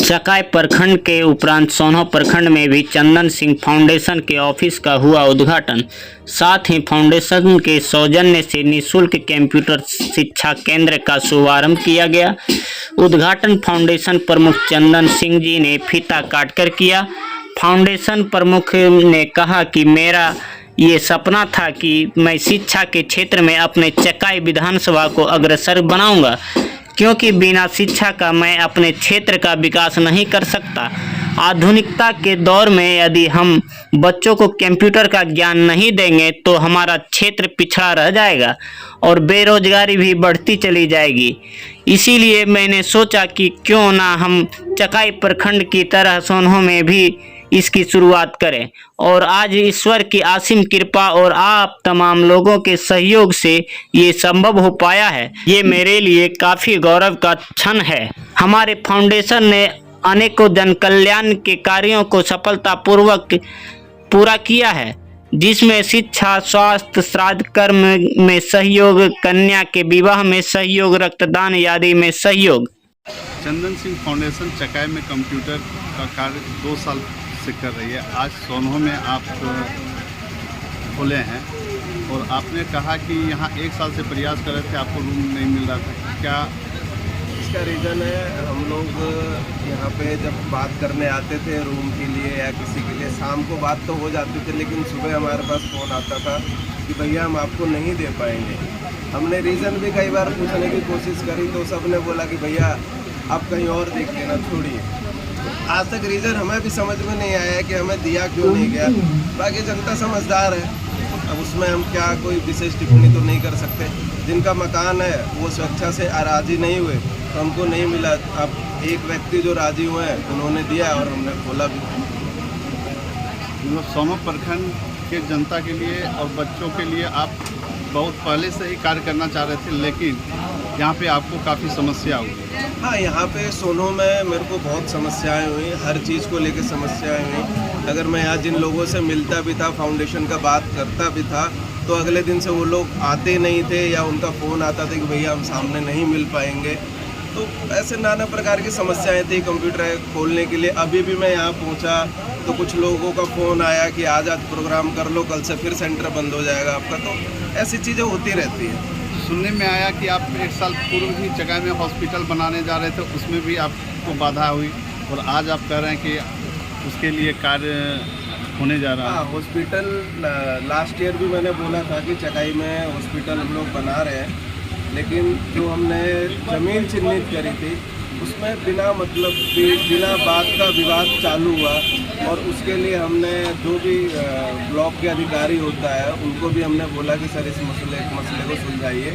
चकाई प्रखंड के उपरांत सोनहो प्रखंड में भी चंदन सिंह फाउंडेशन के ऑफिस का हुआ उद्घाटन। साथ ही फाउंडेशन के सौजन्य से निःशुल्क कंप्यूटर शिक्षा केंद्र का शुभारंभ किया गया। उद्घाटन फाउंडेशन प्रमुख चंदन सिंह जी ने फीता काटकर किया। फाउंडेशन प्रमुख ने कहा कि मेरा ये सपना था कि मैं शिक्षा के क्षेत्र में अपने चकाई विधानसभा को अग्रसर बनाऊंगा, क्योंकि बिना शिक्षा का मैं अपने क्षेत्र का विकास नहीं कर सकता। आधुनिकता के दौर में यदि हम बच्चों को कंप्यूटर का ज्ञान नहीं देंगे तो हमारा क्षेत्र पिछड़ा रह जाएगा और बेरोजगारी भी बढ़ती चली जाएगी। इसीलिए मैंने सोचा कि क्यों ना हम चकाई प्रखंड की तरह सोनहो में भी इसकी शुरुआत करें, और आज ईश्वर की असीम कृपा और आप तमाम लोगों के सहयोग से ये संभव हो पाया है। ये मेरे लिए काफ़ी गौरव का क्षण है। हमारे फाउंडेशन ने अनेकों जन कल्याण के कार्यों को सफलतापूर्वक पूरा किया है, जिसमें शिक्षा, स्वास्थ्य, श्राद्ध कर्म में सहयोग, कन्या के विवाह में सहयोग, रक्तदान आदि में सहयोग। चंदन सिंह फाउंडेशन चकाई में कंप्यूटर का कार्य 2 साल से कर रही है। आज सोनहो में आप खुले हैं और आपने कहा कि यहाँ 1 साल से प्रयास कर रहे थे, आपको रूम नहीं मिल रहा था। क्या इसका रीज़न है? हम लोग यहाँ पे जब बात करने आते थे रूम के लिए या किसी के लिए, शाम को बात तो हो जाती थी, लेकिन सुबह हमारे पास फ़ोन आता था कि भैया हम आपको नहीं दे पाएंगे। हमने रीज़न भी कई बार पूछने की कोशिश करी तो सब ने बोला कि भैया आप कहीं और देख लेना, छोड़िए। आज तक रीज़न हमें भी समझ में नहीं आया है कि हमें दिया क्यों नहीं गया। बाकी जनता समझदार है, अब उसमें हम क्या कोई विशेष टिप्पणी तो नहीं कर सकते। जिनका मकान है वो स्वेच्छा से राज़ी नहीं हुए तो हमको नहीं मिला। अब एक व्यक्ति जो राज़ी हुए हैं उन्होंने दिया और हमने खोला भी। सोनहो प्रखंड के जनता के लिए और बच्चों के लिए आप बहुत पहले से ही कार्य करना चाह रहे थे, लेकिन यहाँ पे आपको काफ़ी समस्या हुई। हाँ, यहाँ पे सोनहो में मेरे को बहुत समस्याएं हुई, हर चीज़ को लेके समस्याएं हुई। अगर मैं यहाँ जिन लोगों से मिलता भी था, फाउंडेशन का बात करता भी था, तो अगले दिन से वो लोग आते नहीं थे या उनका फ़ोन आता था कि भैया हम सामने नहीं मिल पाएंगे। तो ऐसे नाना प्रकार की समस्याएं थी कंप्यूटर खोलने के लिए। अभी भी मैं यहाँ पहुँचा तो कुछ लोगों का फ़ोन आया कि आज प्रोग्राम कर लो, कल से फिर सेंटर बंद हो जाएगा आपका। तो ऐसी चीज़ें होती रहती हैं। सुनने में आया कि आप 1 साल पूर्व ही चकाई में हॉस्पिटल बनाने जा रहे थे, उसमें भी आपको बाधा हुई, और आज आप कह रहे हैं कि उसके लिए कार्य होने जा रहा है। हाँ, हॉस्पिटल लास्ट ईयर भी मैंने बोला था कि चकाई में हॉस्पिटल हम लोग बना रहे हैं, लेकिन जो हमने ज़मीन चिन्हित करी थी उसमें बिना मतलब बिना बात का विवाद चालू हुआ, और उसके लिए हमने जो भी ब्लॉक के अधिकारी होता है उनको भी हमने बोला कि सर इस मसले को सुलझाइए,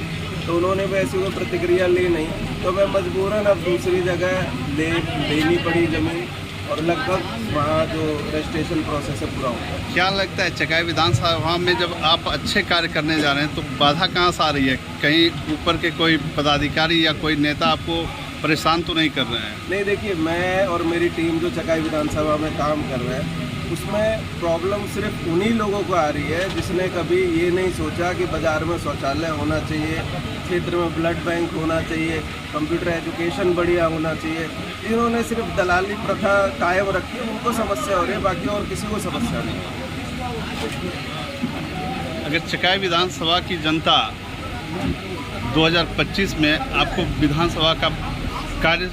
तो उन्होंने भी ऐसी कोई प्रतिक्रिया ली नहीं। तो मैं मजबूरन अब दूसरी जगह लेनी पड़ी ज़मीन, और लगभग वहाँ जो रजिस्ट्रेशन प्रोसेस है पूरा हो गया। क्या लगता है चकाई विधानसभा में जब आप अच्छे कार्य करने जा रहे हैं तो बाधा कहाँ से आ रही है? कहीं ऊपर के कोई पदाधिकारी या कोई नेता आपको परेशान तो नहीं कर रहे हैं? नहीं, देखिए मैं और मेरी टीम जो चकाई विधानसभा में काम कर रहे हैं उसमें प्रॉब्लम सिर्फ उन्हीं लोगों को आ रही है जिसने कभी ये नहीं सोचा कि बाज़ार में शौचालय होना चाहिए, क्षेत्र में ब्लड बैंक होना चाहिए, कंप्यूटर एजुकेशन बढ़िया होना चाहिए। इन्होंने सिर्फ दलाली प्रथा कायम रखी है, उनको समस्या हो रही है, बाकी और किसी को समस्या नहीं। अगर चकाई विधानसभा की जनता 2025 में आपको विधानसभा का कार्य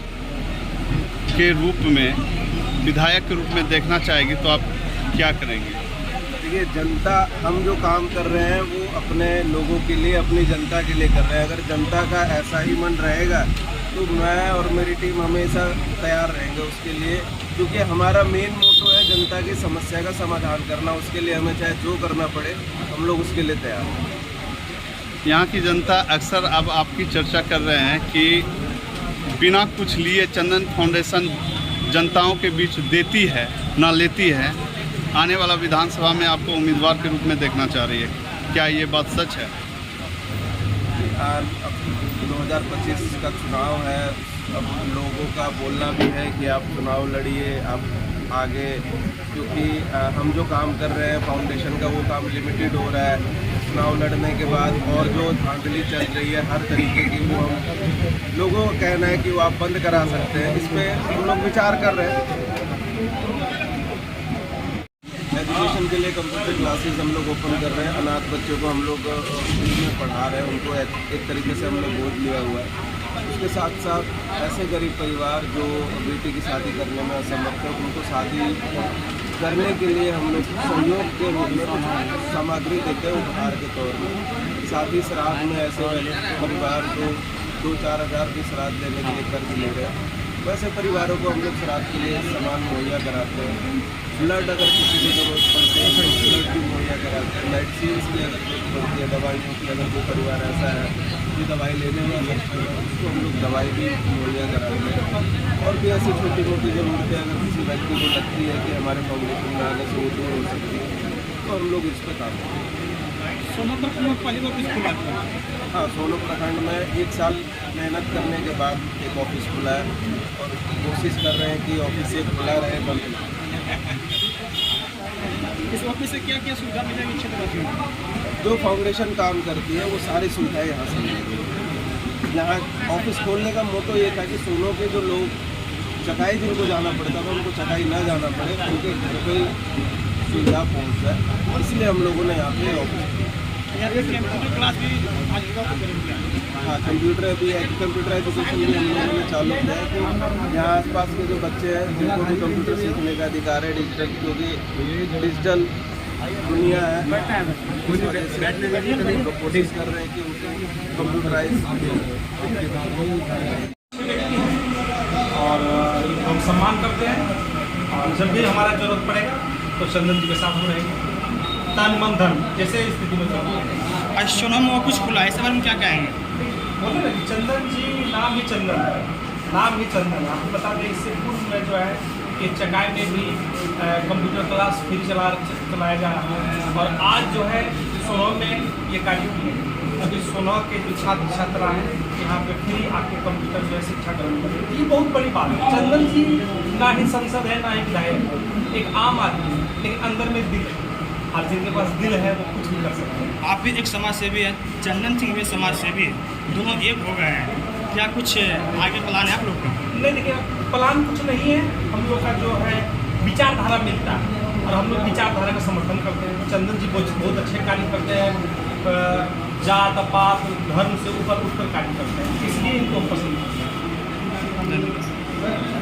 के रूप में, विधायक के रूप में देखना चाहेगी तो आप क्या करेंगे? देखिए, जनता, हम जो काम कर रहे हैं वो अपने लोगों के लिए, अपनी जनता के लिए कर रहे हैं। अगर जनता का ऐसा ही मन रहेगा तो मैं और मेरी टीम हमेशा तैयार रहेंगे उसके लिए, क्योंकि हमारा मेन मोटो है जनता की समस्या का समाधान करना। उसके लिए हमें चाहे जो करना पड़े हम लोग उसके लिए तैयार हैं। यहाँ की जनता अक्सर अब आपकी चर्चा कर रहे हैं कि बिना कुछ लिए चंदन फाउंडेशन जनताओं के बीच देती है ना लेती है। आने वाला विधानसभा में आपको उम्मीदवार के रूप में देखना चाह रही है, क्या ये बात सच है? 2025 का चुनाव है, अब लोगों का बोलना भी है कि आप चुनाव लड़िए, आप आगे, क्योंकि हम जो काम कर रहे हैं फाउंडेशन का वो काम लिमिटेड हो रहा है। चुनाव लड़ने के बाद और जो धांधली चल रही है हर तरीके की, वो हम लोगों का कहना है कि वो आप बंद करा सकते हैं। इस पर हम लोग विचार कर रहे हैं। एजुकेशन के लिए कंप्यूटर क्लासेस हम लोग ओपन कर रहे हैं। अनाथ बच्चों को हम लोग फ्री में पढ़ा रहे हैं, उनको एक तरीके से हमने गोद लिया हुआ है। उसके साथ साथ ऐसे गरीब परिवार जो बेटी की शादी करने में असमर्थ है, उनको शादी करने के लिए हम लोग सहयोग के रूप में कुछ सामग्री देते हैं उपहार के तौर में। साथ ही श्राद्ध में ऐसे परिवार जो 2-4 हज़ार की श्राद्ध लेने के लिए कर्ज ले रहे हैं, वैसे परिवारों को हम लोग श्राद्ध के लिए सामान मुहैया कराते हैं। ब्लड अगर किसी को जरूरत पड़ती है तो ब्लड भी मुहैया कराते हैं। मेडिसिन की अगर जरूरत पड़ती है, दवाइयों की, अगर कोई परिवार ऐसा है कि दवाई लेने में असमर्थ है, उसको हम लोग दवाई भी मुहैया कराते हैं। और भी ऐसी छोटी मोटी ज़रूरतें अगर किसी व्यक्ति को लगती है कि हमारे फाउंडेशन में आने से वो दूर हो सकती है, तो हम लोग इस पर काम करते हैं। सोनम प्रखंड में पहली ऑफिस खुला था। हाँ, सोनम प्रखंड में 1 साल मेहनत करने के बाद एक ऑफिस खुला है और कोशिश कर रहे हैं कि ऑफिस से खुला रहे, बंद ना। इस ऑफिस से क्या क्या सुविधा मिलेगी क्षेत्रवासियों को? जो फाउंडेशन काम करती है वो सारी सुविधाएं यहाँ से मिलेगी। यहाँ ऑफिस खोलने का मोटो ये था कि सोनों के जो लोग चकाई जिनको जाना पड़ता था, उनको चकाई ना जाना पड़े, उनके घर पे सुविधा पहुँच जाए, इसलिए हम लोगों ने यहाँ पे ऑफिस यहाँ पे कंप्यूटर क्लास भी आज करेंगे। हाँ, कंप्यूटर एजुकेशन भी हम लोगों ने चालू किया है कि यहाँ आसपास के जो बच्चे हैं जिनको भी कंप्यूटर सीखने का अधिकार है, डिजिटल, क्योंकि डिजिटल दुनिया है, उस वजह से हम लोग कोशिश कर रहे हैं कि उनको कंप्यूटराइज और हम सम्मान करते हैं। और जब भी हमारा जरूरत पड़ेगा तो चंदन जी के साथ हम रहेंगे, तन मन धन जैसे स्थिति में चलेंगे। आज सोनम ऑफिस खुला है, इस बारे में क्या कहेंगे? बोले ना कि चंदन जी नाम ही चंदन है, नाम ही चंदन है। आपको बता दें इससे पूर्व में जो है कि चकाई में भी कंप्यूटर क्लास फ्री चलाया जा रहा है। और आज जो है सोनम में ये कार्यक्रम है। अभी सोनम के जो छात्र छात्रा हैं यहाँ पे फ्री आके कंप्यूटर जो है शिक्षा ग्रहण करें, ये बहुत बड़ी बात है। चंदन जी ना ही संसद है ना ही विधायक है, एक आम आदमी है, लेकिन अंदर में दिल है। और जिनके पास दिल है वो कुछ भी कर सकते हैं। आप भी एक समाज सेवी है, चंदन सिंह भी समाज सेवी है, दोनों एक हो गए हैं। क्या कुछ आगे प्लान है आप लोग का? नहीं, देखिए प्लान कुछ नहीं है। हम लोग का जो है विचारधारा मिलता है और हम लोग विचारधारा का समर्थन करते हैं। चंदन जी बहुत अच्छे कार्य करते हैं, जात पात धर्म से ऊपर उठकर कार्य करते हैं, इसलिए इनको पसंद करते हैं। धन्यवाद।